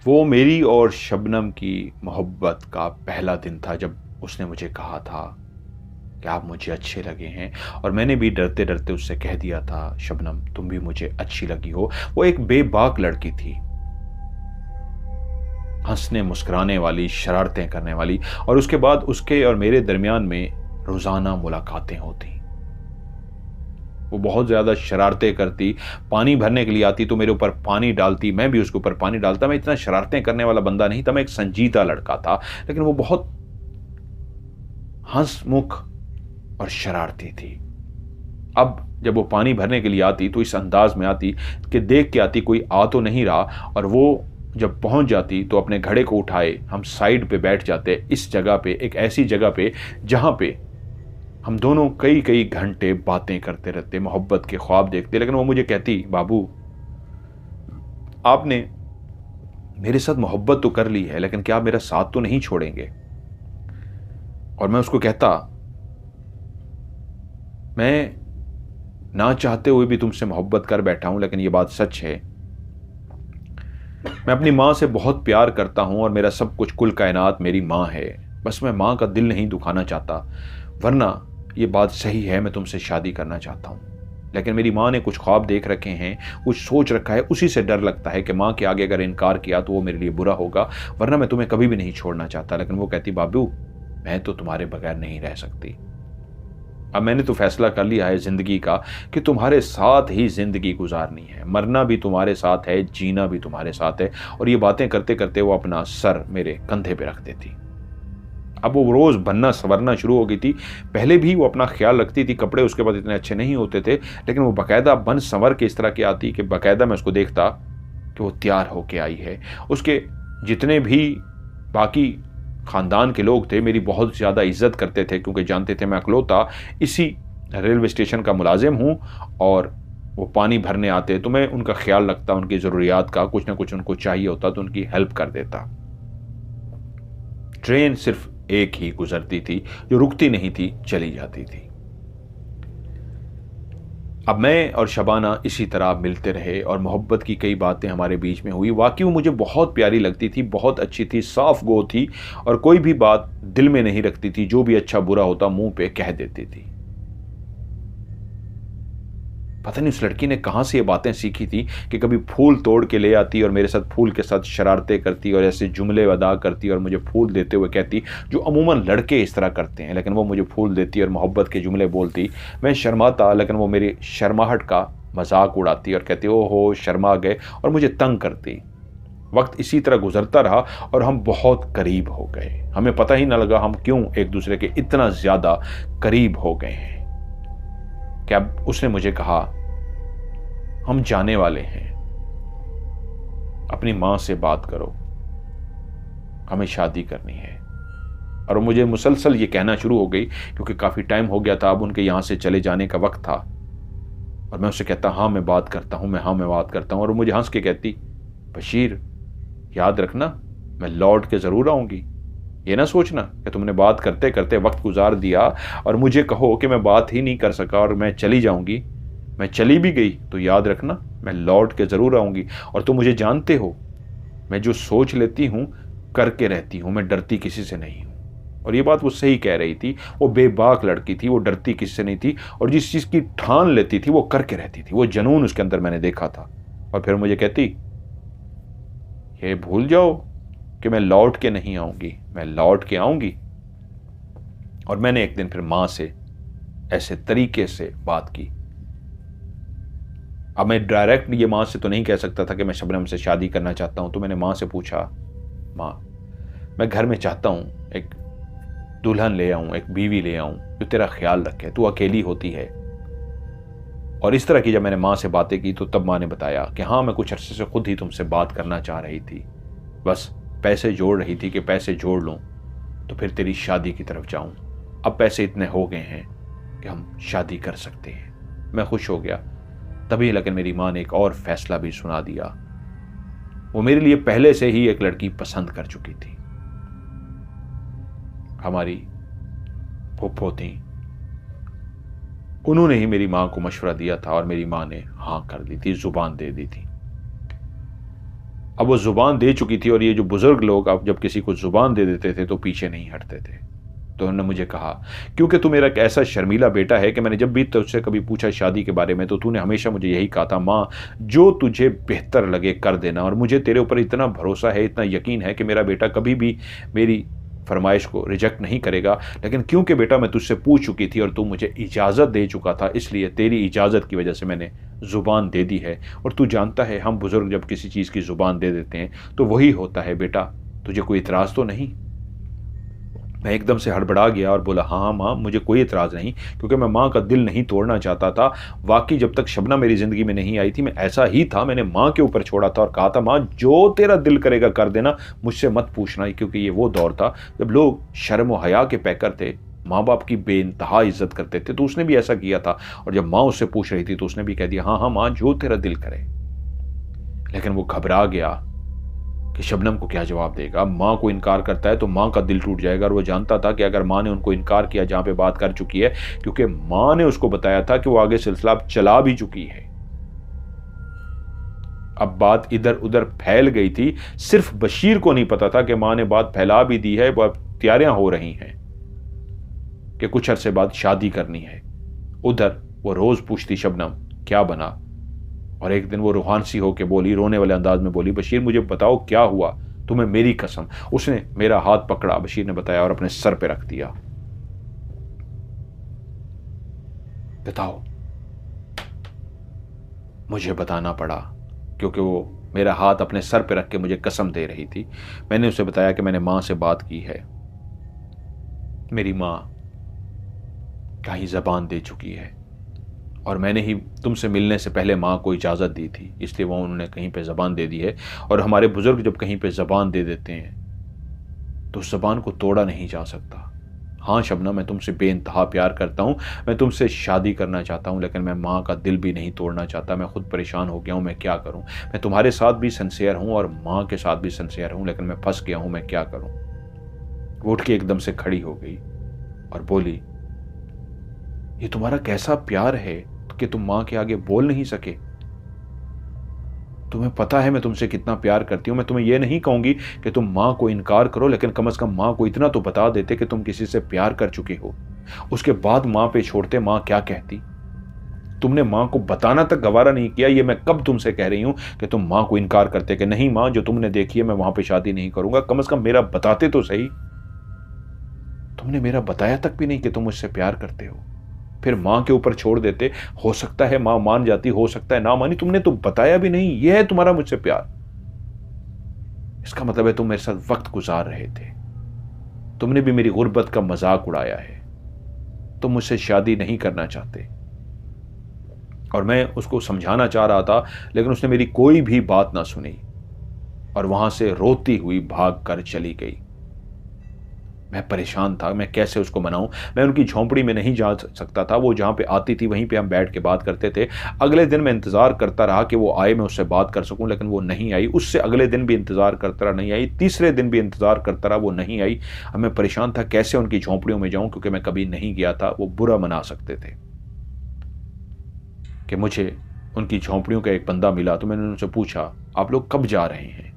वो मेरी और शबनम की मोहब्बत का पहला दिन था जब उसने मुझे कहा था कि आप मुझे अच्छे लगे हैं। और मैंने भी डरते डरते उससे कह दिया था, शबनम तुम भी मुझे अच्छी लगी हो। वो एक बेबाक लड़की थी, हंसने मुस्कुराने वाली, शरारतें करने वाली। और उसके बाद उसके और मेरे दरमियान में रोजाना मुलाकातें होती। वो बहुत ज्यादा शरारतें करती, पानी भरने के लिए आती तो मेरे ऊपर पानी डालती, मैं भी उसके ऊपर पानी डालता। मैं इतना शरारतें करने वाला बंदा नहीं था, मैं एक संजीदा लड़का था, लेकिन वो बहुत हंसमुख और शरारती थी। अब जब वो पानी भरने के लिए आती तो इस अंदाज में आती कि देख के आती कोई आ तो नहीं रहा, और वो जब पहुंच जाती तो अपने घड़े को उठाए हम साइड पे बैठ जाते, इस जगह पे, एक ऐसी जगह पे जहां पे हम दोनों कई कई घंटे बातें करते रहते, मोहब्बत के ख्वाब देखते। लेकिन वो मुझे कहती, बाबू आपने मेरे साथ मोहब्बत तो कर ली है, लेकिन क्या आप मेरा साथ तो नहीं छोड़ेंगे? और मैं उसको कहता, मैं ना चाहते हुए भी तुमसे मोहब्बत कर बैठा हूं, लेकिन ये बात सच है, मैं अपनी मां से बहुत प्यार करता हूं और मेरा सब कुछ, कुल कायनात मेरी मां है। बस मैं मां का दिल नहीं दुखाना चाहता, वरना ये बात सही है, मैं तुमसे शादी करना चाहता हूं। लेकिन मेरी मां ने कुछ ख्वाब देख रखे हैं, कुछ सोच रखा है, उसी से डर लगता है कि मां के आगे अगर इनकार किया तो वो मेरे लिए बुरा होगा, वरना मैं तुम्हें कभी भी नहीं छोड़ना चाहता। लेकिन वो कहती, बाबू मैं तो तुम्हारे बगैर नहीं रह सकती। अब मैंने तो फैसला कर लिया है जिंदगी का कि तुम्हारे साथ ही जिंदगी गुजारनी है, मरना भी तुम्हारे साथ है, जीना भी तुम्हारे साथ है। और ये बातें करते करते वो अपना सर मेरे कंधे पे रख देती। अब वो रोज बनना संवरना शुरू हो गई थी। पहले भी वो अपना ख्याल रखती थी, कपड़े उसके बाद इतने अच्छे नहीं होते थे, लेकिन वो बाकायदा बन संवर के इस तरह की आती कि बाकायदा मैं उसको देखता कि वो तैयार होके आई है। उसके जितने भी बाकी खानदान के लोग थे मेरी बहुत ज़्यादा इज्जत करते थे, क्योंकि जानते थे मैं अकलौता इसी रेलवे स्टेशन का मुलाजिम हूँ। और वो पानी भरने आते तो मैं उनका ख्याल रखता, उनकी ज़रूरियात का, कुछ ना कुछ उनको चाहिए होता तो उनकी हेल्प कर देता। ट्रेन सिर्फ एक ही गुजरती थी, जो रुकती नहीं थी, चली जाती थी। अब मैं और शबाना इसी तरह मिलते रहे और मोहब्बत की कई बातें हमारे बीच में हुई। वाकई वो मुझे बहुत प्यारी लगती थी, बहुत अच्छी थी, साफ गो थी, और कोई भी बात दिल में नहीं रखती थी, जो भी अच्छा बुरा होता मुंह पे कह देती थी। पता नहीं उस लड़की ने कहां से ये बातें सीखी थी कि कभी फूल तोड़ के ले आती और मेरे साथ फूल के साथ शरारतें करती और ऐसे जुमले अदा करती और मुझे फूल देते हुए कहती, जो अमूमन लड़के इस तरह करते हैं, लेकिन वो मुझे फूल देती और मोहब्बत के जुमले बोलती। मैं शर्माता, लेकिन वो मेरी शर्माहट का मजाक उड़ाती और कहती, ओहो शर्मा गए, और मुझे तंग करती। वक्त इसी तरह गुजरता रहा और हम बहुत करीब हो गए। हमें पता ही ना लगा हम क्यों एक दूसरे के इतना ज्यादा करीब हो गए हैं। क्या उसने मुझे कहा, हम जाने वाले हैं, अपनी मां से बात करो, हमें शादी करनी है। और मुझे मुसलसल ये कहना शुरू हो गई, क्योंकि काफी टाइम हो गया था, अब उनके यहां से चले जाने का वक्त था। और मैं उससे कहता, हाँ मैं बात करता हूं, मैं बात करता हूं। और वो मुझे हंस के कहती, बशीर याद रखना, मैं लौट के जरूर आऊंगी। ये ना सोचना कि तुमने बात करते करते वक्त गुजार दिया और मुझे कहो कि मैं बात ही नहीं कर सका और मैं चली जाऊंगी। मैं चली भी गई तो याद रखना, मैं लौट के जरूर आऊंगी। और तुम मुझे जानते हो, मैं जो सोच लेती हूं करके रहती हूं, मैं डरती किसी से नहीं हूं। और ये बात वो सही कह रही थी। वो बेबाक लड़की थी, वो डरती किसी से नहीं थी, और जिस चीज की ठान लेती थी वो करके रहती थी। वो जुनून उसके अंदर मैंने देखा था। और फिर मुझे कहती, ये भूल जाओ कि मैं लौट के नहीं आऊंगी, मैं लौट के आऊंगी। और मैंने एक दिन फिर मां से ऐसे तरीके से बात की। अब मैं डायरेक्ट ये मां से तो नहीं कह सकता था कि मैं शबनम से शादी करना चाहता हूं, तो मैंने मां से पूछा, मां मैं घर में चाहता हूं एक दुल्हन ले आऊं, एक बीवी ले आऊं जो तेरा ख्याल रखे, तू अकेली होती है। और इस तरह की जब मैंने मां से बातें की तो तब मां ने बताया कि हाँ मैं कुछ अरसे से खुद ही तुमसे बात करना चाह रही थी, बस पैसे जोड़ रही थी कि पैसे जोड़ लूं तो फिर तेरी शादी की तरफ जाऊं। अब पैसे इतने हो गए हैं कि हम शादी कर सकते हैं। मैं खुश हो गया तभी, लेकिन मेरी मां ने एक और फैसला भी सुना दिया। वो मेरे लिए पहले से ही एक लड़की पसंद कर चुकी थी। हमारी फूफो थी, उन्होंने ही मेरी मां को मशवरा दिया था और मेरी मां ने हां कर दी थी, जुबान दे दी थी। अब वो ज़ुबान दे चुकी थी और ये जो बुज़ुर्ग लोग अब जब किसी को ज़ुबान दे देते थे तो पीछे नहीं हटते थे। तो उन्होंने मुझे कहा, क्योंकि तू मेरा एक ऐसा शर्मीला बेटा है कि मैंने जब भी तुझसे कभी पूछा शादी के बारे में तो तूने हमेशा मुझे यही कहा था, माँ जो तुझे बेहतर लगे कर देना, और मुझे तेरे ऊपर इतना भरोसा है, इतना यकीन है कि मेरा बेटा कभी भी मेरी फरमाइश को रिजेक्ट नहीं करेगा। लेकिन क्योंकि बेटा मैं तुझसे पूछ चुकी थी और तू मुझे इजाज़त दे चुका था, इसलिए तेरी इजाज़त की वजह से मैंने ज़ुबान दे दी है। और तू जानता है हम बुज़ुर्ग जब किसी चीज़ की ज़ुबान दे देते हैं तो वही होता है बेटा, तुझे कोई इतराज़ तो नहीं? मैं एकदम से हड़बड़ा गया और बोला, हाँ माँ मुझे कोई इतराज़ नहीं, क्योंकि मैं माँ का दिल नहीं तोड़ना चाहता था। वाकई जब तक शबनम मेरी ज़िंदगी में नहीं आई थी मैं ऐसा ही था, मैंने माँ के ऊपर छोड़ा था और कहा था माँ जो तेरा दिल करेगा कर देना, मुझसे मत पूछना। क्योंकि ये वो दौर था जब लोग शर्म व हया के पैकर थे, माँ बाप की बेइंतहा इज्जत करते थे। तो उसने भी ऐसा किया था और जब माँ उससे पूछ रही थी तो उसने भी कह दिया, हाँ हाँ माँ जो तेरा दिल करे। लेकिन वो घबरा गया कि शबनम को क्या जवाब देगा। माँ को इनकार करता है तो माँ का दिल टूट जाएगा, और वो जानता था कि अगर माँ ने उनको इनकार किया जहाँ पे बात कर चुकी है, क्योंकि माँ ने उसको बताया था कि वो आगे सिलसिला चला भी चुकी है। अब बात इधर उधर फैल गई थी, सिर्फ बशीर को नहीं पता था कि माँ ने बात फैला भी दी है, वो तैयारियां हो रही हैं कि कुछ अरसे बाद शादी करनी है। उधर वो रोज पूछती शबनम क्या बना, और एक दिन वो रूहान सी होके बोली, रोने वाले अंदाज में बोली, बशीर मुझे बताओ क्या हुआ, तुम्हें मेरी कसम। उसने मेरा हाथ पकड़ा, बशीर ने बताया, और अपने सर पे रख दिया। बताओ। मुझे बताना पड़ा क्योंकि वो मेरा हाथ अपने सर पे रख के मुझे कसम दे रही थी। मैंने उसे बताया कि मैंने मां से बात की है, मेरी मां कहीं जबान दे चुकी है, और मैंने ही तुमसे मिलने से पहले माँ को इजाज़त दी थी, इसलिए वो उन्होंने कहीं पे ज़बान दे दी है। और हमारे बुज़ुर्ग जब कहीं पे ज़बान दे देते हैं तो उस ज़बान को तोड़ा नहीं जा सकता। हाँ शबनम मैं तुमसे बेइंतहा प्यार करता हूँ, मैं तुमसे शादी करना चाहता हूँ, लेकिन मैं माँ का दिल भी नहीं तोड़ना चाहता। मैं खुद परेशान हो गया हूँ, मैं क्या करूँ। मैं तुम्हारे साथ भी सिंसियर हूँ और माँ के साथ भी सिंसियर हूँ, लेकिन मैं फंस गया हूँ, मैं क्या करूँ। वो उठ के एकदम से खड़ी हो गई और बोली, ये तुम्हारा कैसा प्यार है कि तुम मां के आगे बोल नहीं सके। तुम्हें पता है मैं तुमसे कितना प्यार करती हूं। मैं तुम्हें यह नहीं कहूंगी कि तुम मां को इनकार करो, लेकिन कम से कम मां को इतना तो बता देते कि तुम किसी से प्यार कर चुके हो। उसके बाद मां पे छोड़ते, मां क्या कहती। तुमने मां को बताना तक गवारा नहीं किया। ये मैं कब तुमसे कह रही हूं कि तुम मां को इनकार करते कि नहीं मां जो तुमने देखी है मैं वहां पे शादी नहीं करूंगा। कम से कम मेरा बताते तो सही। तुमने मेरा बताया तक भी नहीं कि तुम मुझसे प्यार करते हो, फिर मां के ऊपर छोड़ देते। हो सकता है मां मान जाती, हो सकता है ना मानी, तुमने तो बताया भी नहीं। यह है तुम्हारा मुझसे प्यार। इसका मतलब है तुम मेरे साथ वक्त गुजार रहे थे, तुमने भी मेरी गुर्बत का मजाक उड़ाया है, तुम मुझसे शादी नहीं करना चाहते। और मैं उसको समझाना चाह रहा था, लेकिन उसने मेरी कोई भी बात ना सुनी और वहां से रोती हुई भाग कर चली गई। मैं परेशान था, मैं कैसे उसको मनाऊं। मैं उनकी झोंपड़ी में नहीं जा सकता था, वो जहां पे आती थी वहीं पे हम बैठ के बात करते थे। अगले दिन मैं इंतजार करता रहा कि वो आए, मैं उससे बात कर सकूं, लेकिन वो नहीं आई। उससे अगले दिन भी इंतजार करता रहा, नहीं आई। तीसरे दिन भी इंतजार करता रहा, वो नहीं आई। अब मैं परेशान था कैसे उनकी झोंपड़ियों में जाऊं, क्योंकि मैं कभी नहीं गया था। वो बुरा मना सकते थे कि मुझे उनकी झोंपड़ियों का एक बंदा मिला। तो मैंने उनसे पूछा आप लोग कब जा रहे हैं।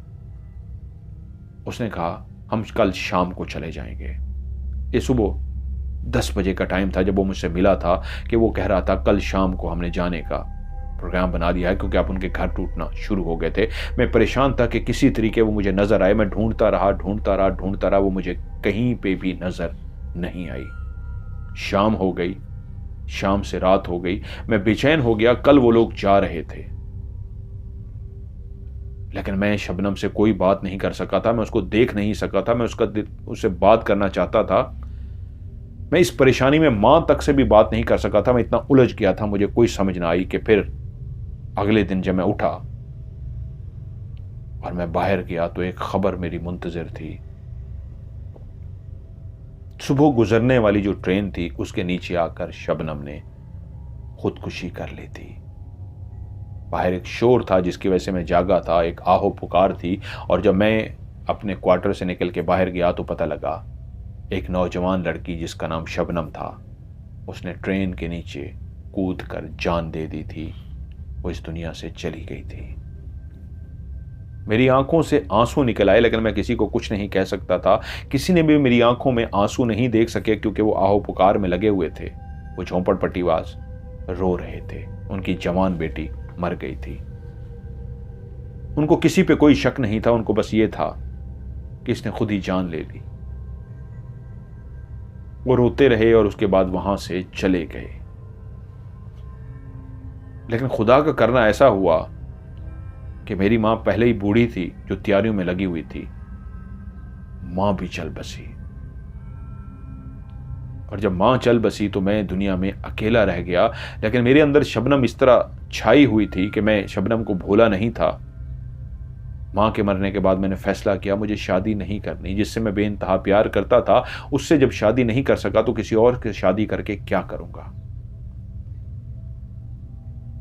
उसने कहा हम कल शाम को चले जाएंगे। ये सुबह 10 बजे का टाइम था जब वो मुझसे मिला था कि वो कह रहा था कल शाम को हमने जाने का प्रोग्राम बना दिया है, क्योंकि आप उनके घर टूटना शुरू हो गए थे। मैं परेशान था कि किसी तरीके वो मुझे नजर आए। मैं ढूंढता रहा, वो मुझे कहीं पे भी नजर नहीं आई। शाम हो गई, शाम से रात हो गई। मैं बेचैन हो गया। कल वो लोग जा रहे थे, लेकिन मैं शबनम से कोई बात नहीं कर सका था। मैं उसको देख नहीं सका था। मैं उससे बात करना चाहता था। मैं इस परेशानी में मां तक से भी बात नहीं कर सका था। मैं इतना उलझ गया था, मुझे कोई समझ ना आई। कि फिर अगले दिन जब मैं उठा और मैं बाहर गया तो एक खबर मेरी मुंतजिर थी। सुबह गुजरने वाली जो ट्रेन थी उसके नीचे आकर शबनम ने खुदकुशी कर ली थी। बाहर एक शोर था जिसकी वजह से मैं जागा था, एक आहो पुकार थी। और जब मैं अपने क्वार्टर से निकल के बाहर गया तो पता लगा एक नौजवान लड़की जिसका नाम शबनम था, उसने ट्रेन के नीचे कूद कर जान दे दी थी। वो इस दुनिया से चली गई थी। मेरी आंखों से आंसू निकल आए, लेकिन मैं किसी को कुछ नहीं कह सकता था। किसी ने भी मेरी आंखों में आंसू नहीं देख सके, क्योंकि वो आहो पुकार में लगे हुए थे। वो झोंपड़पट्टीवास रो रहे थे, उनकी जवान बेटी मर गई थी। उनको किसी पे कोई शक नहीं था, उनको बस ये था कि इसने खुद ही जान ले ली। वो रोते रहे और उसके बाद वहां से चले गए। लेकिन खुदा का करना ऐसा हुआ कि मेरी मां पहले ही बूढ़ी थी, जो तैयारियों में लगी हुई थी, मां भी चल बसी। और जब मां चल बसी तो मैं दुनिया में अकेला रह गया। लेकिन मेरे अंदर शबनम इस तरह छाई हुई थी कि मैं शबनम को भूला नहीं था। मां के मरने के बाद मैंने फैसला किया मुझे शादी नहीं करनी। जिससे मैं बेइंतहा प्यार करता था, उससे जब शादी नहीं कर सका तो किसी और की शादी करके क्या करूंगा।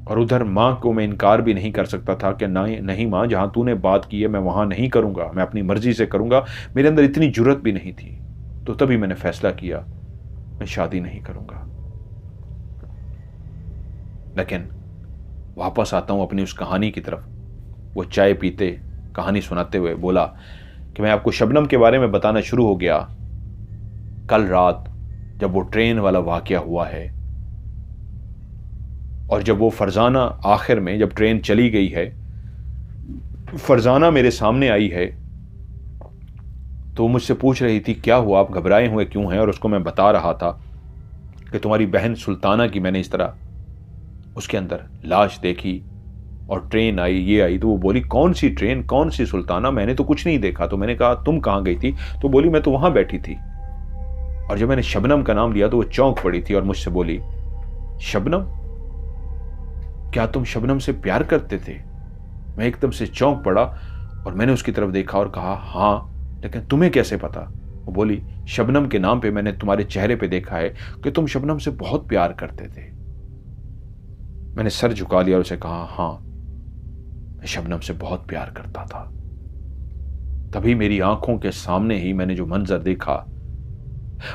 और उधर मां को मैं इनकार भी नहीं कर सकता था कि नहीं मां, जहां तूने बात की है मैं वहां नहीं करूंगा, मैं अपनी मर्जी से करूंगा। मेरे अंदर इतनी जुर्रत भी नहीं थी। तो तभी मैंने फैसला किया मैं शादी नहीं करूंगा। लेकिन वापस आता हूं अपनी उस कहानी की तरफ। वो चाय पीते कहानी सुनाते हुए बोला कि मैं आपको शबनम के बारे में बताना शुरू हो गया। कल रात जब वो ट्रेन वाला वाकया हुआ है, और जब वो फरजाना आखिर में जब ट्रेन चली गई है, फरजाना मेरे सामने आई है, तो वो मुझसे पूछ रही थी क्या हुआ, आप घबराए हुए क्यों हैं। और उसको मैं बता रहा था कि तुम्हारी बहन सुल्ताना की मैंने इस तरह उसके अंदर लाश देखी और ट्रेन आई, ये आई। तो वो बोली कौन सी ट्रेन, कौन सी सुल्ताना, मैंने तो कुछ नहीं देखा। तो मैंने कहा तुम कहां गई थी। तो बोली मैं तो वहां बैठी थी। और जब मैंने शबनम का नाम लिया तो वो चौंक पड़ी थी और मुझसे बोली शबनम, क्या तुम शबनम से प्यार करते थे। मैं एकदम से चौंक पड़ा और मैंने उसकी तरफ देखा और कहा हाँ, लेकिन तुम्हें कैसे पता। वो बोली शबनम के नाम पे मैंने तुम्हारे चेहरे पे देखा है कि तुम शबनम से बहुत प्यार करते थे। मैंने सर झुका लिया और उसे कहा हाँ, मैं शबनम से बहुत प्यार करता था। तभी मेरी आंखों के सामने ही मैंने जो मंजर देखा,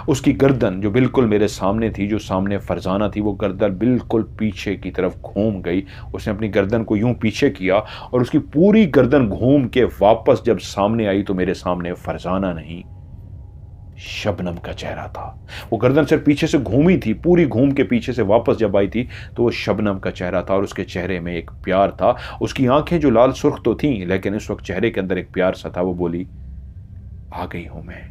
उसकी गर्दन जो बिल्कुल मेरे सामने थी, जो सामने फरजाना थी, वो गर्दन बिल्कुल पीछे की तरफ घूम गई। उसने अपनी गर्दन को यूं पीछे किया और उसकी पूरी गर्दन घूम के वापस जब सामने आई तो मेरे सामने फरजाना नहीं, शबनम का चेहरा था। वो गर्दन सिर्फ पीछे से घूमी थी, पूरी घूम के पीछे से वापस जब आई थी तो वो शबनम का चेहरा था। और उसके चेहरे में एक प्यार था। उसकी आंखें जो लाल सुर्ख तो थी, लेकिन इस वक्त चेहरे के अंदर एक प्यार सा था। वो बोली आ गई हूं मैं।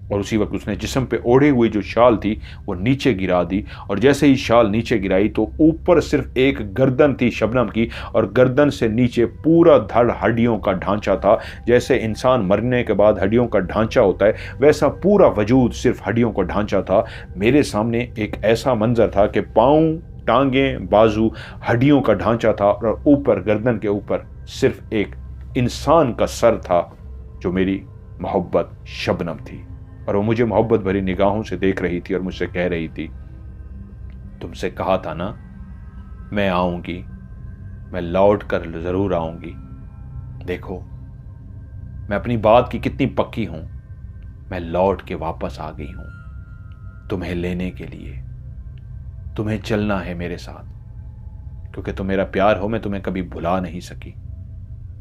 और उसी वक्त उसने जिस्म पे ओढ़े हुई जो शाल थी वो नीचे गिरा दी। और जैसे ही शाल नीचे गिराई तो ऊपर सिर्फ एक गर्दन थी शबनम की, और गर्दन से नीचे पूरा धड़ हड्डियों का ढांचा था। जैसे इंसान मरने के बाद हड्डियों का ढांचा होता है, वैसा पूरा वजूद सिर्फ हड्डियों का ढांचा था। मेरे सामने एक ऐसा मंजर था कि पाँव, टांगें, बाजू हड्डियों का ढांचा था, और ऊपर गर्दन के ऊपर सिर्फ एक इंसान का सर था, जो मेरी मोहब्बत शबनम थी। और वो मुझे मोहब्बत भरी निगाहों से देख रही थी और मुझसे कह रही थी तुमसे कहा था ना मैं आऊंगी, मैं लौट कर जरूर आऊंगी। देखो मैं अपनी बात की कितनी पक्की हूं, मैं लौट के वापस आ गई हूं तुम्हें लेने के लिए। तुम्हें चलना है मेरे साथ, क्योंकि तुम मेरा प्यार हो, मैं तुम्हें कभी भुला नहीं सकी।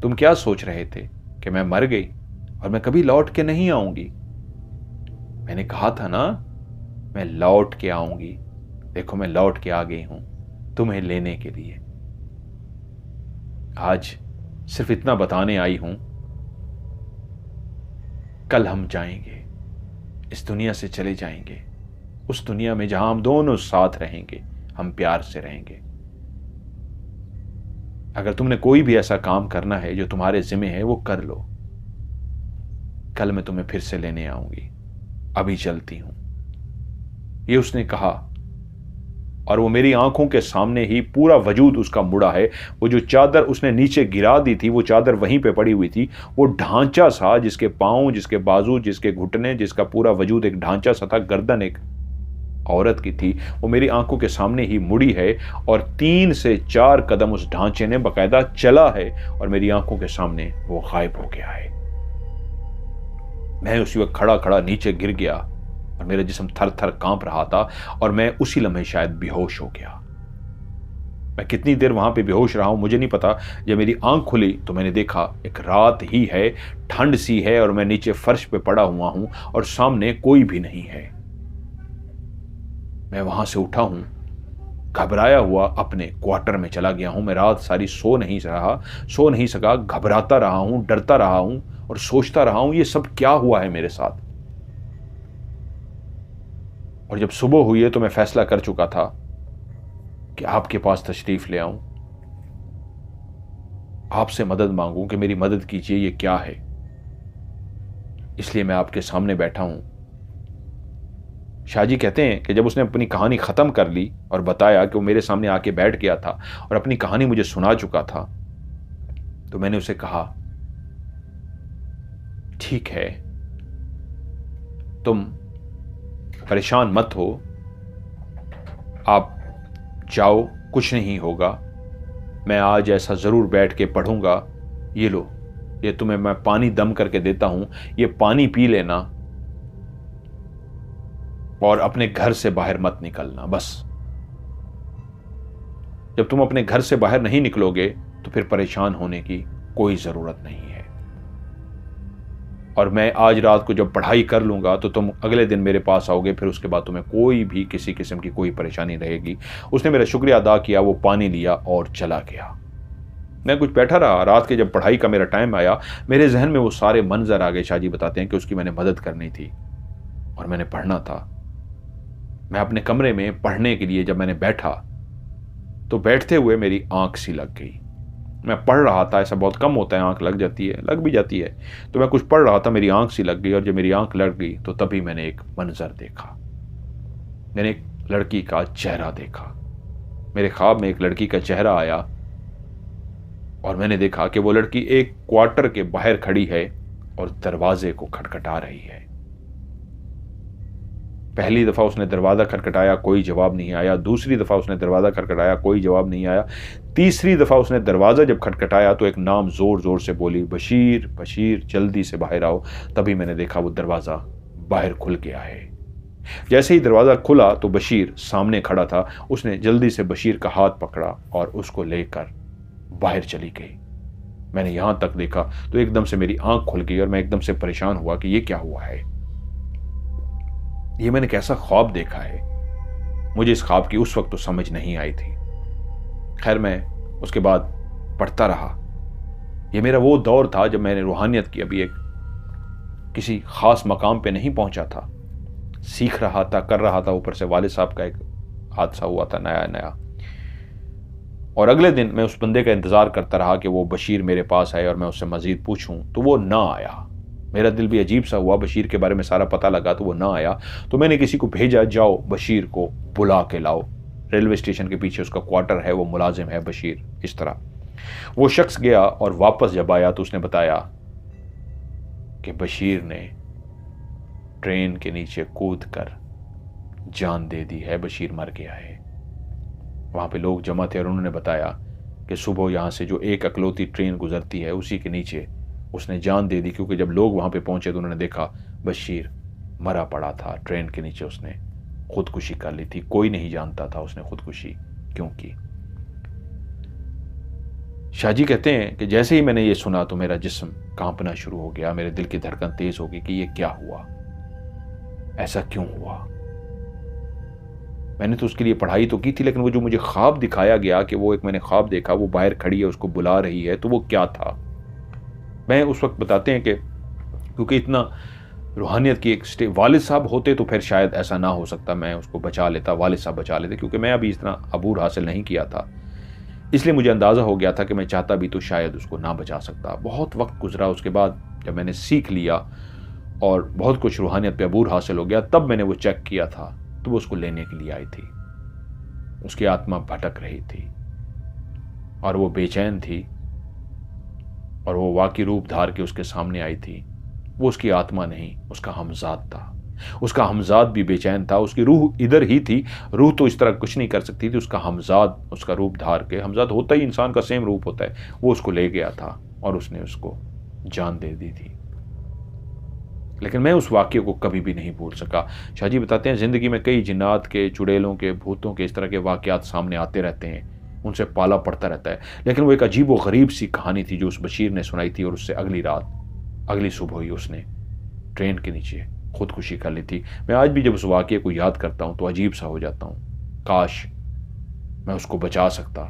तुम क्या सोच रहे थे कि मैं मर गई और मैं कभी लौट के नहीं आऊंगी। मैंने कहा था ना मैं लौट के आऊंगी। देखो मैं लौट के आ गई हूं तुम्हें लेने के लिए। आज सिर्फ इतना बताने आई हूं, कल हम जाएंगे, इस दुनिया से चले जाएंगे, उस दुनिया में जहां हम दोनों साथ रहेंगे, हम प्यार से रहेंगे। अगर तुमने कोई भी ऐसा काम करना है जो तुम्हारे जिम्मे है, वो कर लो। कल मैं तुम्हें फिर से लेने आऊंगी, अभी चलती हूं, ये उसने कहा। और वो मेरी आंखों के सामने ही पूरा वजूद उसका मुड़ा है। वो जो चादर उसने नीचे गिरा दी थी, वो चादर वहीं पे पड़ी हुई थी। वो ढांचा सा, जिसके पांव, जिसके बाजू, जिसके घुटने, जिसका पूरा वजूद एक ढांचा सा था, गर्दन एक औरत की थी, वो मेरी आंखों के सामने ही मुड़ी है। और 3 से 4 कदम उस ढांचे ने बकायदा चला है और मेरी आंखों के सामने वो गायब हो गया है। मैं उसी वक्त खड़ा खड़ा नीचे गिर गया और मेरा जिस्म थर थर कांप रहा था और मैं उसी लम्हे शायद बेहोश हो गया। मैं कितनी देर वहाँ पे बेहोश रहा हूँ मुझे नहीं पता। जब मेरी आंख खुली तो मैंने देखा एक रात ही है, ठंड सी है और मैं नीचे फर्श पे पड़ा हुआ हूँ और सामने कोई भी नहीं है। मैं वहाँ से उठा हूँ, घबराया हुआ अपने क्वार्टर में चला गया हूँ। मैं रात सारी सो नहीं सका, घबराता रहा हूँ, डरता रहा हूँ और सोचता रहा हूँ ये सब क्या हुआ है मेरे साथ। और जब सुबह हुई है तो मैं फैसला कर चुका था कि आपके पास तशरीफ ले आऊं, आपसे मदद मांगूं कि मेरी मदद कीजिए, ये क्या है। इसलिए मैं आपके सामने बैठा हूं। शाहजी कहते हैं कि जब उसने अपनी कहानी खत्म कर ली और बताया कि वो मेरे सामने आके बैठ गया था और अपनी कहानी मुझे सुना चुका था, तो मैंने उसे कहा, ठीक है, तुम परेशान मत हो, आप जाओ, कुछ नहीं होगा। मैं आज ऐसा जरूर बैठ के पढ़ूंगा। ये लो, ये तुम्हें मैं पानी दम करके देता हूं, ये पानी पी लेना और अपने घर से बाहर मत निकलना। बस जब तुम अपने घर से बाहर नहीं निकलोगे तो फिर परेशान होने की कोई जरूरत नहीं है। और मैं आज रात को जब पढ़ाई कर लूंगा तो तुम अगले दिन मेरे पास आओगे, फिर उसके बाद तुम्हें कोई भी किसी किस्म की कोई परेशानी रहेगी। उसने मेरा शुक्रिया अदा किया, वो पानी लिया और चला गया। मैं कुछ बैठा रहा। रात के जब पढ़ाई का मेरा टाइम आया, मेरे जहन में वो सारे मंजर आ गए। शाहजी बताते हैं कि उसकी मैंने मदद करनी थी और मैंने पढ़ना था। मैं अपने कमरे में पढ़ने के लिए जब मैंने बैठा तो बैठते हुए मेरी आंख सी लग गई। मैं पढ़ रहा था, ऐसा बहुत कम होता है, आंख लग जाती है, लग भी जाती है। तो मैं कुछ पढ़ रहा था, मेरी आंख सी लग गई और जब मेरी आंख लग गई तो तभी मैंने एक मंजर देखा। मैंने एक लड़की का चेहरा देखा। मेरे ख्वाब में एक लड़की का चेहरा आया और मैंने देखा कि वो लड़की एक क्वार्टर के बाहर खड़ी है और दरवाजे को खटखटा रही है। पहली दफा उसने दरवाजा खटखटाया, कोई जवाब नहीं आया। दूसरी दफा उसने दरवाजा खटखटाया, कोई जवाब नहीं आया। तीसरी दफा उसने दरवाजा जब खटखटाया तो एक नाम जोर जोर से बोली, बशीर, बशीर, जल्दी से बाहर आओ। तभी मैंने देखा वो दरवाजा बाहर खुल गया है। जैसे ही दरवाजा खुला तो बशीर सामने खड़ा था। उसने जल्दी से बशीर का हाथ पकड़ा और उसको लेकर बाहर चली गई। मैंने यहां तक देखा तो एकदम से मेरी आंख खुल गई और मैं एकदम से परेशान हुआ कि ये क्या हुआ है, ये मैंने कैसा ख्वाब देखा है। मुझे इस ख्वाब की उस वक्त तो समझ नहीं आई थी। खैर, मैं उसके बाद पढ़ता रहा। यह मेरा वो दौर था जब मैंने रूहानियत की अभी एक किसी खास मकाम पे नहीं पहुंचा था, सीख रहा था, कर रहा था। ऊपर से वालिद साहब का एक हादसा हुआ था नया नया। और अगले दिन मैं उस बंदे का इंतजार करता रहा कि वो बशीर मेरे पास आए और मैं उससे मजीद पूछूं, तो वो ना आया। मेरा दिल भी अजीब सा हुआ। बशीर के बारे में सारा पता लगा तो वो ना आया। तो मैंने किसी को भेजा, जाओ बशीर को बुला के लाओ। रेलवे स्टेशन के पीछे उसका क्वार्टर है, वो मुलाजिम है बशीर। इस तरह वो शख्स गया और वापस जब आया तो उसने बताया कि बशीर ने ट्रेन के नीचे कूद कर जान दे दी है, बशीर मर गया है। वहां पे लोग जमा थे और उन्होंने बताया कि सुबह यहां से जो एक अकलौती ट्रेन गुजरती है उसी के नीचे उसने जान दे दी, क्योंकि जब लोग वहां पे पहुंचे तो उन्होंने देखा बशीर मरा पड़ा था ट्रेन के नीचे। उसने खुदकुशी कर ली थी। कोई नहीं जानता था उसने खुदकुशी क्यों की। शाहजी कहते हैं कि जैसे ही मैंने ये सुना तो मेरा जिस्म कांपना शुरू हो गया, मेरे दिल की धड़कन तेज हो गई कि ये क्या हुआ, ऐसा क्यों हुआ। मैंने तो उसके लिए पढ़ाई तो की थी, लेकिन वो जो मुझे ख्वाब दिखाया गया कि वो एक मैंने ख्वाब देखा, वो बाहर खड़ी है, उसको बुला रही है, तो वो क्या था। मैं उस वक्त बताते हैं कि क्योंकि इतना रूहानियत की एक वालिद साहब होते तो फिर शायद ऐसा ना हो सकता, मैं उसको बचा लेता, वालिद साहब बचा लेते, क्योंकि मैं अभी इतना अबूर हासिल नहीं किया था। इसलिए मुझे अंदाज़ा हो गया था कि मैं चाहता भी तो शायद उसको ना बचा सकता। बहुत वक्त गुजरा उसके बाद, जब मैंने सीख लिया और बहुत कुछ रूहानियत पे अबूर हासिल हो गया, तब मैंने वो चेक किया था। तो वो उसको लेने के लिए आई थी। उसकी आत्मा भटक रही थी और वो बेचैन थी और वो वाकई रूप धार के उसके सामने आई थी। वो उसकी आत्मा नहीं, उसका हमजाद था। उसका हमजाद भी बेचैन था। उसकी रूह इधर ही थी। रूह तो इस तरह कुछ नहीं कर सकती थी। उसका हमजाद उसका रूप धार के, हमजाद होता ही इंसान का सेम रूप होता है, वो उसको ले गया था और उसने उसको जान दे दी थी। लेकिन मैं उस वाक्य को कभी भी नहीं भूल सका। शाहजी बताते हैं ज़िंदगी में कई जिन्नात के, चुड़ैलों के, भूतों के, इस तरह के वाक़यात सामने आते रहते हैं, उनसे पाला पड़ता रहता है। लेकिन वो एक अजीब व गरीब सी कहानी थी जो उस बशीर ने सुनाई थी, और उससे अगली रात, अगली सुबह ही उसने ट्रेन के नीचे खुदकुशी कर ली थी। मैं आज भी जब उस वाक़ये को याद करता हूँ तो अजीब सा हो जाता हूँ। काश मैं उसको बचा सकता,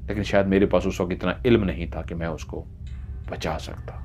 लेकिन शायद मेरे पास उस वक्त इतना इल्म नहीं था कि मैं उसको बचा सकता।